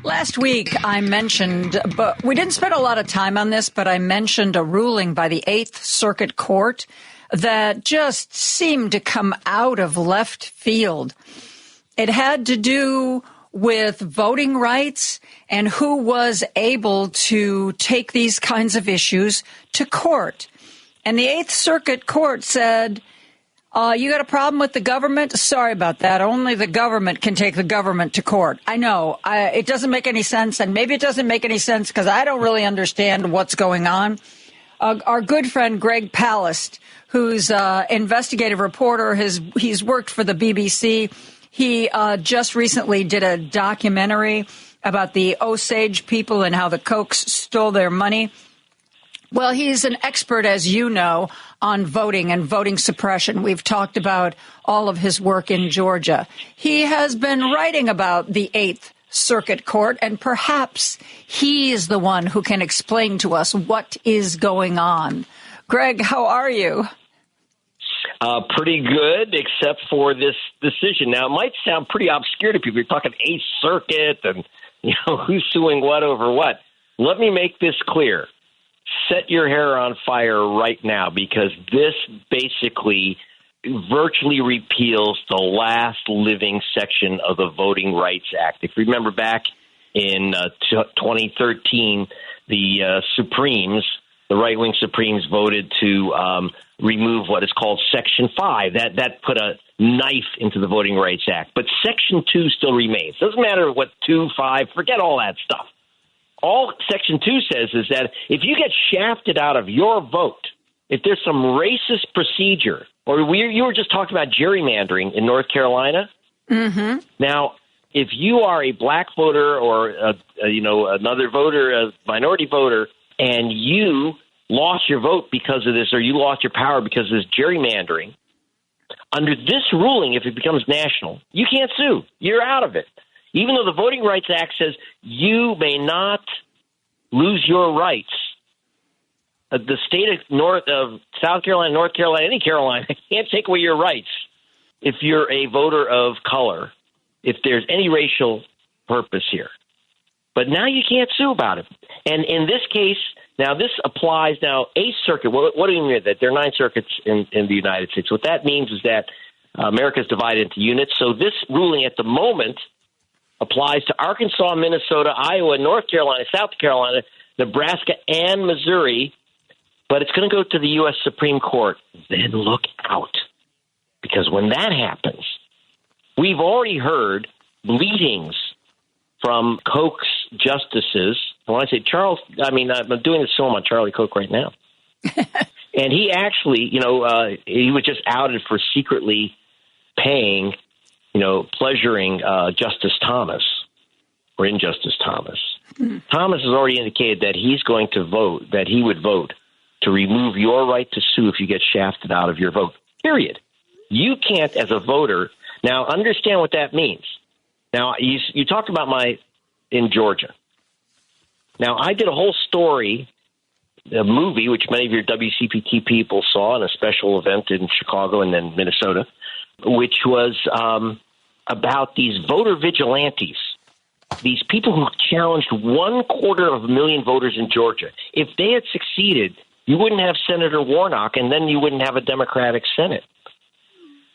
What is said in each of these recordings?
Last week, I mentioned, but we didn't spend a lot of time on this, but I mentioned a ruling by the Eighth Circuit Court that just seemed to come out of left field. It had to do with voting rights and who was able to take these kinds of issues to court. And the Eighth Circuit Court said, you got a problem with the government? Sorry about that. Only the government can take the government to court. I know it doesn't make any sense, and maybe it doesn't make any sense because I don't really understand what's going on. Our good friend Greg Palast, who's an investigative reporter, he's worked for the BBC. He just recently did a documentary about the Osage people and how the Kochs stole their money. Well, he's an expert, as you know, on voting and voting suppression. We've talked about all of his work in Georgia. He has been writing about the Eighth Circuit Court, and perhaps he is the one who can explain to us what is going on. Greg, how are you? Pretty good, except for this decision. Now, it might sound pretty obscure to people. You're talking Eighth Circuit and, who's suing what over what. Let me make this clear. Set your hair on fire right now, because this basically virtually repeals the last living section of the Voting Rights Act. If you remember back in 2013, the Supremes, the right-wing Supremes, voted to remove what is called Section 5. That put a knife into the Voting Rights Act. But Section 2 still remains. Doesn't matter what 2, 5, forget all that stuff. All Section 2 says is that if you get shafted out of your vote, if there's some racist procedure, or you were just talking about gerrymandering in North Carolina. Mm-hmm. Now, if you are a black voter or another voter, a minority voter, and you lost your vote because of this, or you lost your power because of this gerrymandering, under this ruling, if it becomes national, you can't sue. You're out of it. Even though the Voting Rights Act says you may not lose your rights, the state of South Carolina, North Carolina, any Carolina can't take away your rights if you're a voter of color, if there's any racial purpose here. But now you can't sue about it. And in this case, now this applies now, Eighth Circuit. What do you mean that there are 9 circuits in the United States? What that means is that America is divided into units. So this ruling at the moment applies to Arkansas, Minnesota, Iowa, North Carolina, South Carolina, Nebraska, and Missouri, but it's going to go to the U.S. Supreme Court. Then look out, because when that happens, we've already heard bleatings from Koch's justices. And when I say Charles, I'm doing this film on Charlie Koch right now. And he actually, he was just outed for secretly paying pleasuring Justice Thomas, or Injustice Thomas. Mm-hmm. Thomas has already indicated that he's going to vote, that he would vote to remove your right to sue if you get shafted out of your vote, period. You can't, as a voter, now understand what that means. Now, you talked about in Georgia. Now, I did a whole story, a movie, which many of your WCPT people saw in a special event in Chicago and then Minnesota, which was about these voter vigilantes, these people who challenged 250,000 voters in Georgia. If they had succeeded, you wouldn't have Senator Warnock, and then you wouldn't have a Democratic Senate.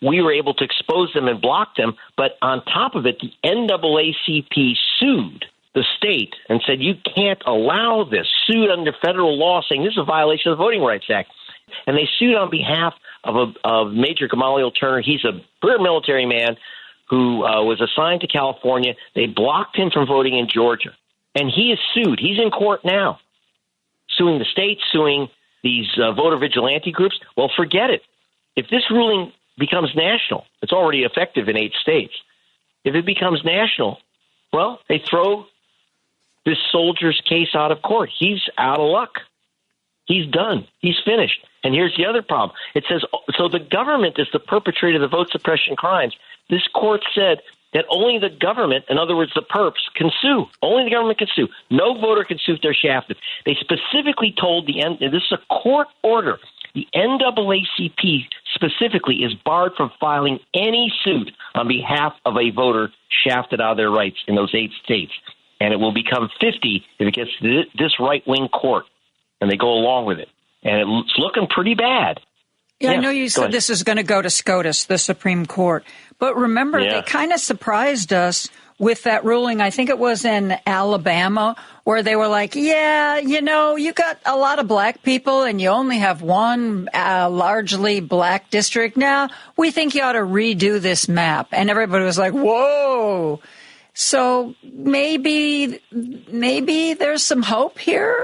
We were able to expose them and block them, but on top of it, the NAACP sued the state and said, you can't allow this, sued under federal law, saying this is a violation of the Voting Rights Act. And they sued on behalf of Major Gamaliel Turner. He's a career military man who was assigned to California. They blocked him from voting in Georgia. And he is sued. He's in court now, suing the state, suing these voter vigilante groups. Well, forget it. If this ruling becomes national, it's already effective in 8 states. If it becomes national, well, they throw this soldier's case out of court. He's out of luck. He's done. He's finished. And here's the other problem. It says, so the government is the perpetrator of the vote suppression crimes. This court said that only the government, in other words, the perps, can sue. Only the government can sue. No voter can sue if they're shafted. They specifically told this is a court order. The NAACP specifically is barred from filing any suit on behalf of a voter shafted out of their rights in those 8 states. and it will become 50 if it gets to this right-wing court, and they go along with it. And it's looking pretty bad. Yeah, I know you said this is going to go to SCOTUS, the Supreme Court. But remember, they kind of surprised us with that ruling. I think it was in Alabama, where they were like, yeah, you know, you got a lot of black people and you only have one largely black district. Now, we think you ought to redo this map. And everybody was like, whoa. So maybe there's some hope here?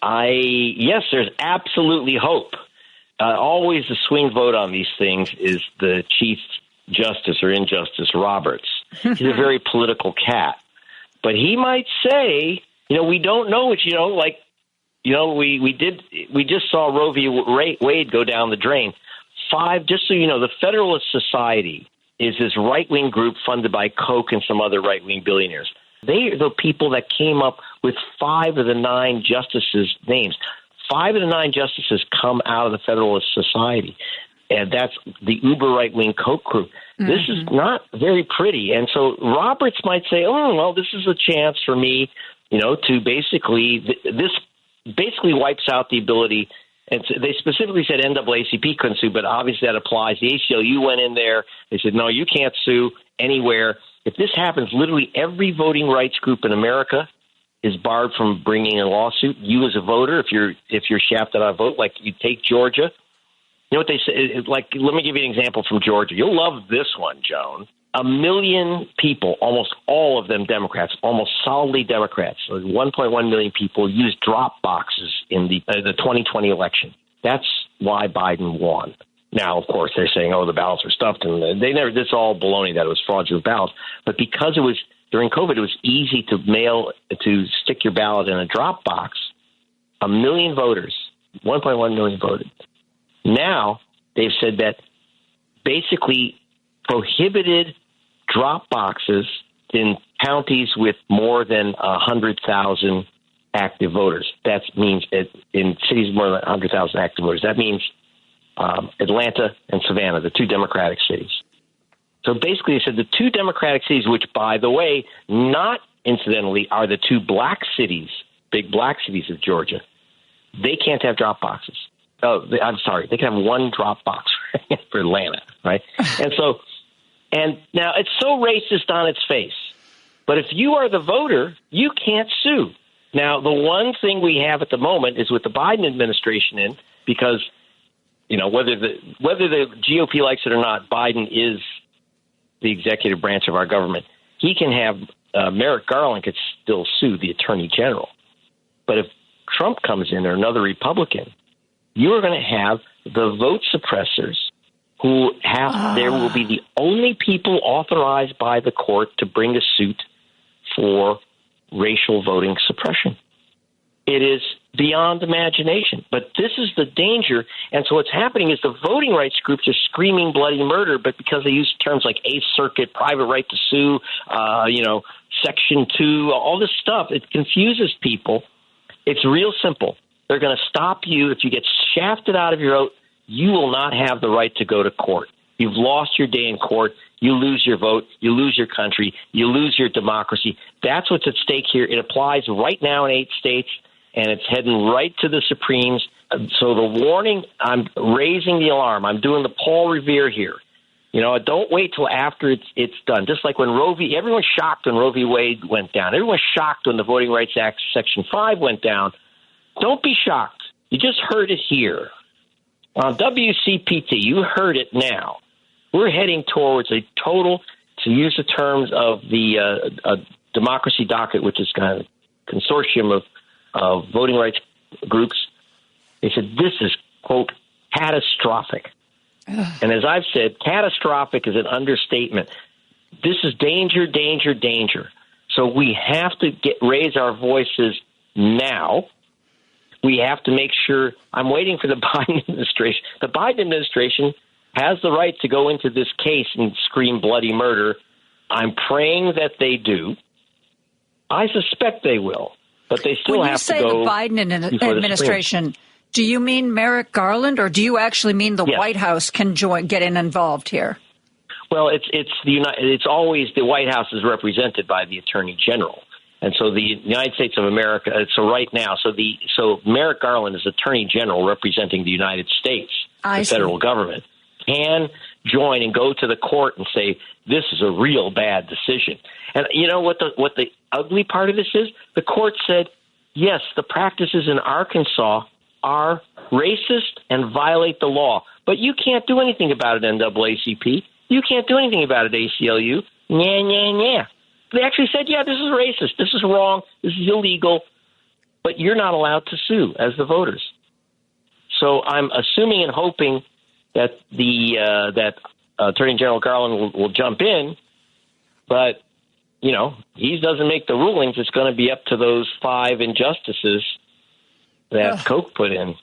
Yes, there's absolutely hope. Always the swing vote on these things is the Chief Justice or Injustice Roberts. He's a very political cat. But he might say, you know, we don't know it, you know, like, you know, we just saw Roe v. Wade go down the drain. Just so you know, the Federalist Society is this right-wing group funded by Koch and some other right-wing billionaires. They are the people that came up with 5 of the 9 justices' names. 5 of the 9 justices come out of the Federalist Society, and that's the uber right-wing Koch group. Mm-hmm. This is not very pretty, and so Roberts might say, oh, well, this is a chance for me, you know, to basically – this basically wipes out the ability – and so they specifically said NAACP couldn't sue, but obviously that applies. The ACLU went in there. They said, no, you can't sue anywhere. If this happens, literally every voting rights group in America is barred from bringing a lawsuit. You as a voter, if you're shafted on a vote, like you take Georgia, you know what they say? Like, let me give you an example from Georgia. You'll love this one, Joan. 1 million people, almost all of them Democrats, almost solidly Democrats, so 1.1 million people used drop boxes in the 2020 election. That's why Biden won. Now, of course, they're saying, oh, the ballots were stuffed, and this all baloney that it was fraudulent ballots. But because it was during COVID, it was easy to stick your ballot in a drop box. 1 million voters, 1.1 million voted. Now they've said that basically prohibited drop boxes in counties with more than 100,000 active voters. That means in cities more than 100,000 active voters. That means Atlanta and Savannah, the 2 Democratic cities. So basically, they said the 2 Democratic cities, which, by the way, not incidentally, are the 2 black cities, big black cities of Georgia, they can't have drop boxes. Oh, I'm sorry. They can have 1 drop box for Atlanta, right? And now it's so racist on its face. But if you are the voter, you can't sue. Now, the one thing we have at the moment is with the Biden administration in, because, you know, whether the GOP likes it or not, Biden is the executive branch of our government. He can have Merrick Garland could still sue the attorney general. But if Trump comes in or another Republican, you are going to have the vote suppressors who there will be the only people authorized by the court to bring a suit for racial voting suppression. It is beyond imagination. But this is the danger. And so what's happening is the voting rights groups are screaming bloody murder, but because they use terms like Eighth Circuit, private right to sue, Section 2, all this stuff, it confuses people. It's real simple. They're going to stop you. If you get shafted out of your vote, you will not have the right to go to court. You've lost your day in court. You lose your vote. You lose your country. You lose your democracy. That's what's at stake here. It applies right now in 8 states, and it's heading right to the Supremes. So the warning, I'm raising the alarm. I'm doing the Paul Revere here. You know, don't wait till after it's done. Just like when everyone's shocked when Roe v. Wade went down. Everyone's shocked when the Voting Rights Act Section 5 went down. Don't be shocked. You just heard it here. On WCPT, you heard it now. We're heading towards a total, to use the terms of the Democracy Docket, which is kind of a consortium of voting rights groups. They said this is, quote, catastrophic. And as I've said, catastrophic is an understatement. This is danger, danger, danger. So we have to raise our voices now. We have to make sure. I'm waiting for the Biden administration. The Biden administration has the right to go into this case and scream bloody murder. I'm praying that they do. I suspect they will, but they still have to go. When you say the Biden administration, do you mean Merrick Garland, or do you actually mean the White House can get involved here? Well, it's always the White House is represented by the Attorney General. And so the United States of America, so right now, so Merrick Garland is Attorney General representing the United States, the federal government, can join and go to the court and say, this is a real bad decision. And you know what the ugly part of this is? The court said, yes, the practices in Arkansas are racist and violate the law, but you can't do anything about it, NAACP. You can't do anything about it, ACLU. Nah. They actually said, yeah, this is racist. This is wrong. This is illegal. But you're not allowed to sue as the voters. So I'm assuming and hoping that that Attorney General Garland will jump in. But, you know, he doesn't make the rulings. It's going to be up to those 5 injustices that Koch put in.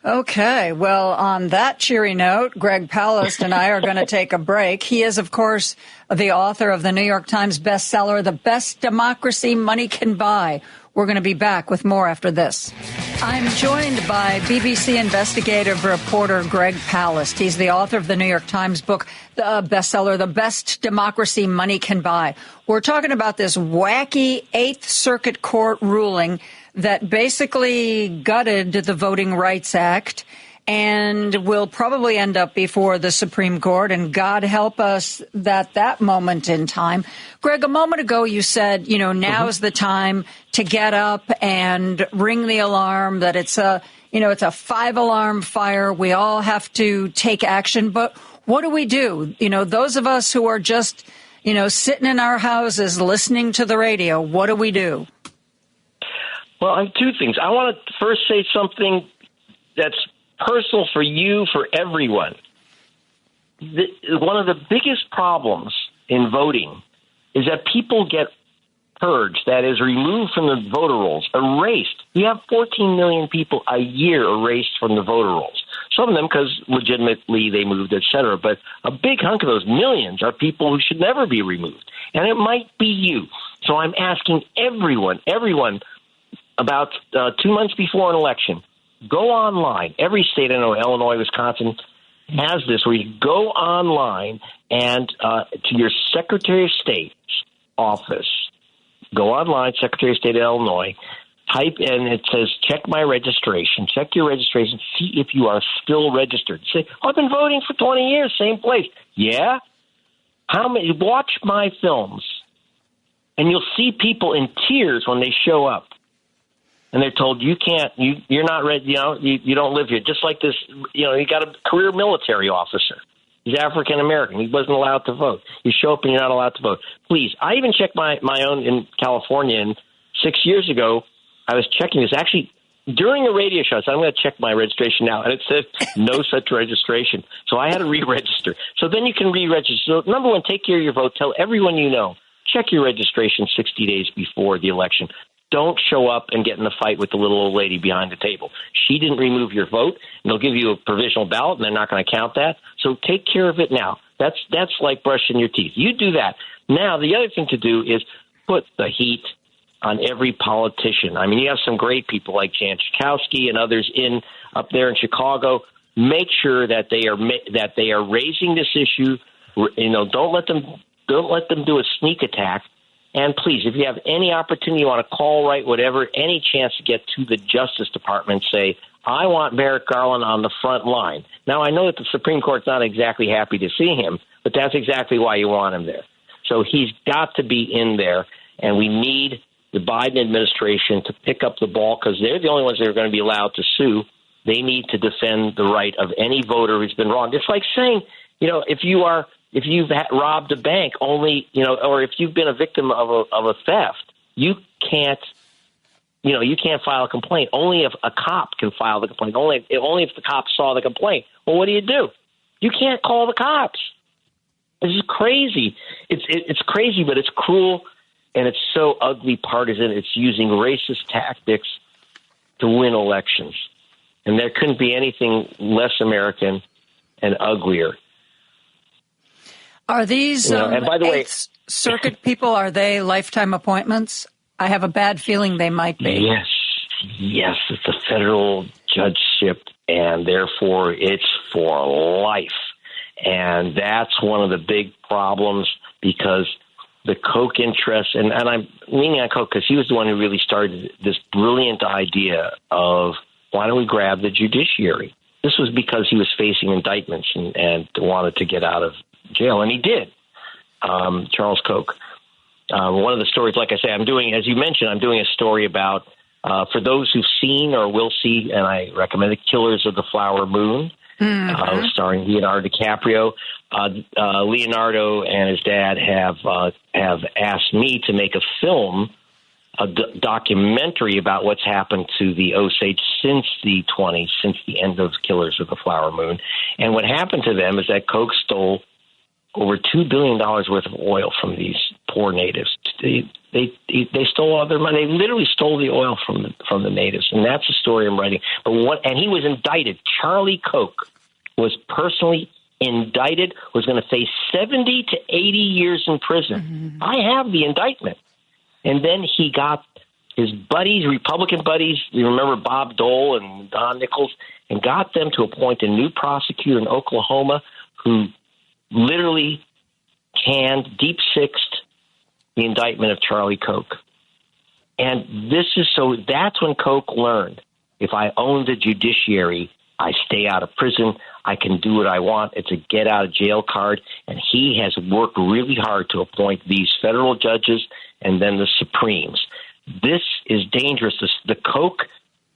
Okay. Well, on that cheery note, Greg Palast and I are going to take a break. He is, of course, the author of the New York Times bestseller, The Best Democracy Money Can Buy. We're going to be back with more after this. I'm joined by BBC investigative reporter Greg Palast. He's the author of the New York Times book, the bestseller, The Best Democracy Money Can Buy. We're talking about this wacky Eighth Circuit Court ruling that basically gutted the Voting Rights Act and will probably end up before the Supreme Court. And God help us that moment in time. Greg, a moment ago you said, you know, now is the time to get up and ring the alarm, that it's a 5-alarm fire. We all have to take action. But what do we do? You know, those of us who are just, you know, sitting in our houses listening to the radio, what do we do? Well, I have 2 things. I want to first say something that's personal for you, for everyone. One of the biggest problems in voting is that people get purged, that is, removed from the voter rolls, erased. You have 14 million people a year erased from the voter rolls. Some of them because legitimately they moved, et cetera. But a big hunk of those millions are people who should never be removed. And it might be you. So I'm asking everyone, about 2 months before an election, go online. Every state, I know, Illinois, Wisconsin, has this, where you go online and to your Secretary of State's office, go online, Secretary of State of Illinois, type in, it says, check my registration. Check your registration, see if you are still registered. Say, I've been voting for 20 years, same place. Yeah? How many? Watch my films, and you'll see people in tears when they show up. And they're told, you're not ready, you don't live here. Just like this, you got a career military officer. He's African-American. He wasn't allowed to vote. You show up and you're not allowed to vote. Please, I even checked my own in California. And 6 years ago, I was checking this. Actually, during a radio show, I said, I'm going to check my registration now. And it said, no such registration. So I had to re-register. So then you can re-register. So number one, take care of your vote. Tell everyone you know. Check your registration 60 days before the election. Don't show up and get in a fight with the little old lady behind the table. She didn't remove your vote, and they'll give you a provisional ballot, and they're not going to count that. So take care of it now. That's like brushing your teeth. You do that. Now, the other thing to do is put the heat on every politician. I mean, you have some great people like Jan Schakowsky and others up there in Chicago. Make sure that they are raising this issue. Don't let them do a sneak attack. And please, if you have any opportunity, you want to call, write, whatever, any chance to get to the Justice Department, say, I want Merrick Garland on the front line. Now, I know that the Supreme Court's not exactly happy to see him, but that's exactly why you want him there. So he's got to be in there, and we need the Biden administration to pick up the ball because they're the only ones that are going to be allowed to sue. They need to defend the right of any voter who's been wronged. It's like saying, if you've robbed a bank, or if you've been a victim of a theft, you can't file a complaint. Only if a cop can file the complaint. Only if the cops saw the complaint. Well, what do? You can't call the cops. This is crazy. It's crazy, but it's cruel, and it's so ugly partisan. It's using racist tactics to win elections, and there couldn't be anything less American and uglier. Are these and by the way, Eighth Circuit people, are they lifetime appointments? I have a bad feeling they might be. Yes, it's a federal judgeship, and therefore it's for life. And that's one of the big problems because the Koch interest, and I'm leaning on Koch because he was the one who really started this brilliant idea of why don't we grab the judiciary? This was because he was facing indictments and wanted to get out of jail, and he did. Charles Koch. One of the stories, like I say, I'm doing, as you mentioned, I'm doing a story about, for those who've seen or will see, and I recommend it, Killers of the Flower Moon, starring Leonardo DiCaprio. Leonardo and his dad have asked me to make a film, a documentary about what's happened to the Osage since the 20s, since the end of Killers of the Flower Moon. And what happened to them is that Koch stole over $2 billion worth of oil from these poor natives. They stole all their money. They literally stole the oil from the natives, and that's the story I'm writing. And he was indicted. Charlie Koch was personally indicted, was going to face 70 to 80 years in prison. I have the indictment. And then he got his buddies, Republican buddies, you remember Bob Dole and Don Nichols, and got them to appoint a new prosecutor in Oklahoma who literally deep-sixed the indictment of Charlie Koch. And that's when Koch learned, if I own the judiciary, I stay out of prison, I can do what I want. It's a get-out-of-jail card. And he has worked really hard to appoint these federal judges and then the Supremes. This is dangerous. The Koch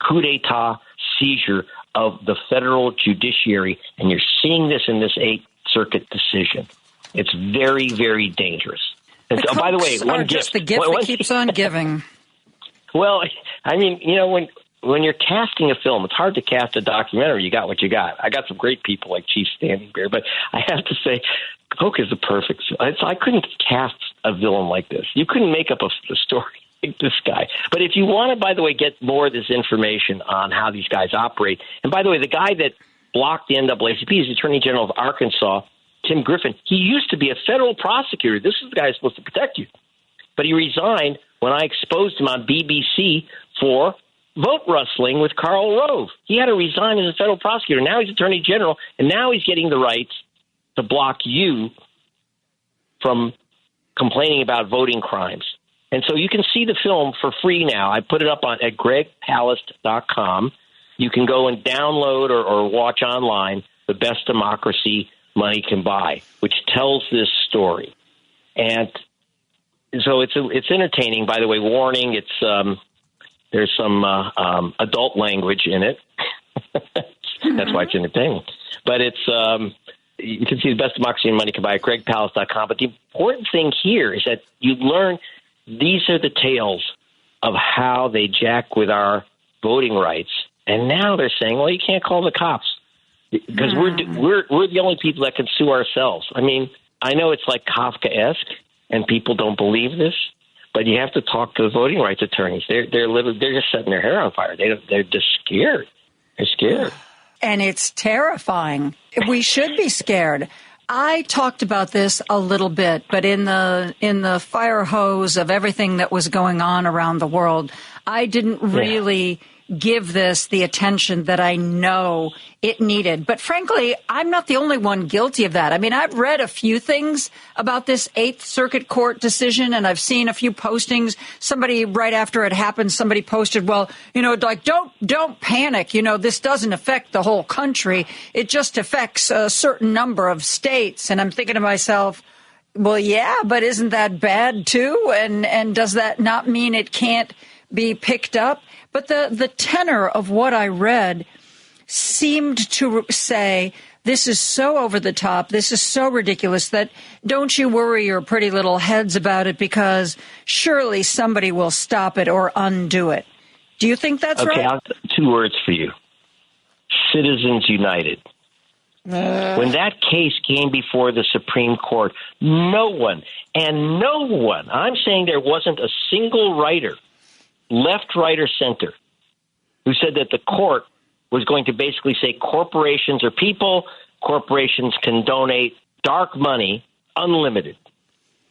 coup d'etat seizure of the federal judiciary, and you're seeing this in this Eighth Circuit decision. It's very, very dangerous. And so, by the way, one gift. Just the gift that keeps on giving. Well, I mean, when you're casting a film, it's hard to cast a documentary. You got what you got. I got some great people like Chief Standing Bear, but I have to say, Koch is the perfect. I couldn't cast a villain like this. You couldn't make up a story like this guy. But if you want to, by the way, get more of this information on how these guys operate, and by the way, the guy that blocked the NAACP is the Attorney General of Arkansas, Tim Griffin. He used to be a federal prosecutor. This is the guy who's supposed to protect you. But he resigned when I exposed him on BBC for vote rustling with Karl Rove. He had to resign as a federal prosecutor. Now he's Attorney General, and now he's getting the rights to block you from complaining about voting crimes. And so you can see the film for free now. I put it up at gregpalast.com. You can go and download or watch online The Best Democracy Money Can Buy, which tells this story. And so it's entertaining. By the way, warning, there's some adult language in it. That's why it's entertaining. But you can see The Best Democracy Money Can Buy at gregpalast.com. But the important thing here is that you learn these are the tales of how they jack with our voting rights. And now they're saying, well, you can't call the cops because we're the only people that can sue ourselves. I mean, I know it's like Kafkaesque and people don't believe this, but you have to talk to the voting rights attorneys. They're just setting their hair on fire. They're just scared. They're scared. And it's terrifying. We should be scared. I talked about this a little bit, but in the fire hose of everything that was going on around the world, I didn't really give this the attention that I know it needed. But frankly, I'm not the only one guilty of that. I mean, I've read a few things about this Eighth Circuit Court decision, and I've seen a few postings. Somebody, right after it happened, somebody posted, well, like, don't panic. This doesn't affect the whole country. It just affects a certain number of states. And I'm thinking to myself, well, yeah, but isn't that bad too? And does that not mean it can't be picked up? But the tenor of what I read seemed to say, this is so over the top, this is so ridiculous that don't you worry your pretty little heads about it because surely somebody will stop it or undo it. Do you think that's right? Okay, 2 words for you. Citizens United. When that case came before the Supreme Court, no one, I'm saying there wasn't a single writer, left, right, or center, who said that the court was going to basically say corporations are people, corporations can donate dark money, unlimited.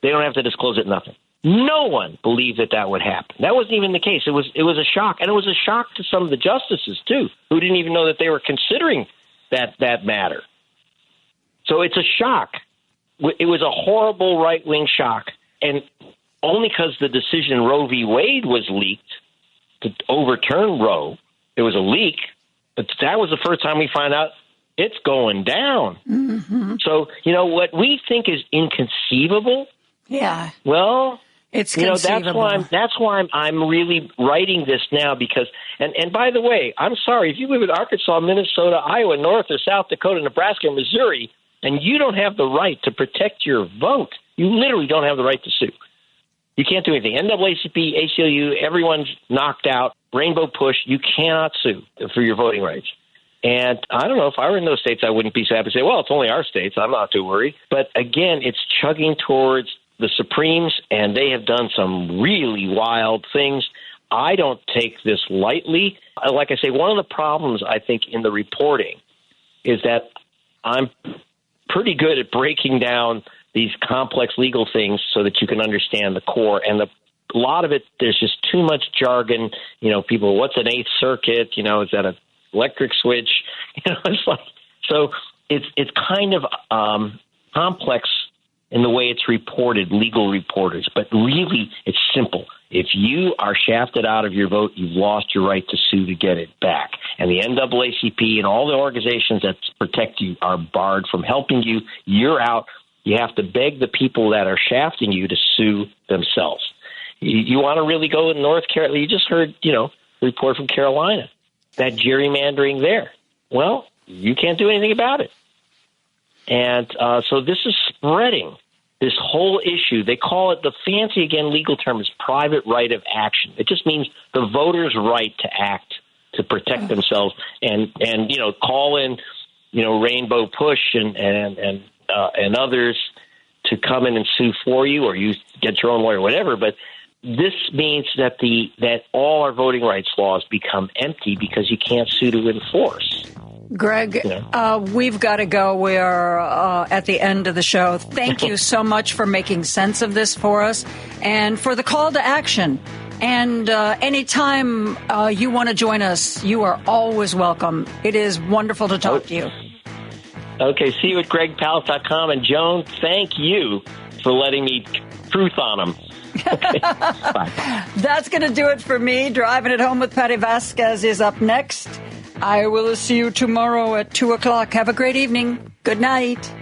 They don't have to disclose it, nothing. No one believed that would happen. That wasn't even the case. It was a shock, and it was a shock to some of the justices, too, who didn't even know that they were considering that matter. So it's a shock. It was a horrible right-wing shock. And only because the decision Roe v. Wade was leaked to overturn Roe, it was a leak, but that was the first time we found out it's going down. Mm-hmm. So, what we think is inconceivable, well, it's conceivable. That's why I'm really writing this now because, and by the way, I'm sorry, if you live in Arkansas, Minnesota, Iowa, North or South Dakota, Nebraska, and Missouri, and you don't have the right to protect your vote, you literally don't have the right to sue. You can't do anything. NAACP, ACLU, everyone's knocked out. Rainbow Push, you cannot sue for your voting rights. And I don't know, if I were in those states, I wouldn't be so happy to say, well, it's only our states. I'm not too worried. But again, it's chugging towards the Supremes, and they have done some really wild things. I don't take this lightly. Like I say, one of the problems, I think, in the reporting is that I'm pretty good at breaking down these complex legal things so that you can understand the core. And a lot of it, there's just too much jargon. People, what's an Eighth Circuit? Is that an electric switch? It's like, so it's kind of complex in the way it's reported, legal reporters. But really, it's simple. If you are shafted out of your vote, you've lost your right to sue to get it back. And the NAACP and all the organizations that protect you are barred from helping you. You're out. You have to beg the people that are shafting you to sue themselves. You want to really go in North Carolina? You just heard, report from Carolina, that gerrymandering there. Well, you can't do anything about it. And so this is spreading, this whole issue. They call it, the fancy, again, legal term is private right of action. It just means the voter's right to act, to protect themselves and call in, Rainbow Push and others to come in and sue for you, or you get your own lawyer, whatever. But this means that that all our voting rights laws become empty because you can't sue to enforce. Greg, we've got to go. We are at the end of the show. Thank you so much for making sense of this for us and for the call to action. And anytime you want to join us, you are always welcome. It is wonderful to talk to you. Okay, see you at gregpalast.com. And Joan, thank you for letting me truth on them. Okay, bye. That's going to do it for me. Driving It Home with Patty Vasquez is up next. I will see you tomorrow at 2 o'clock. Have a great evening. Good night.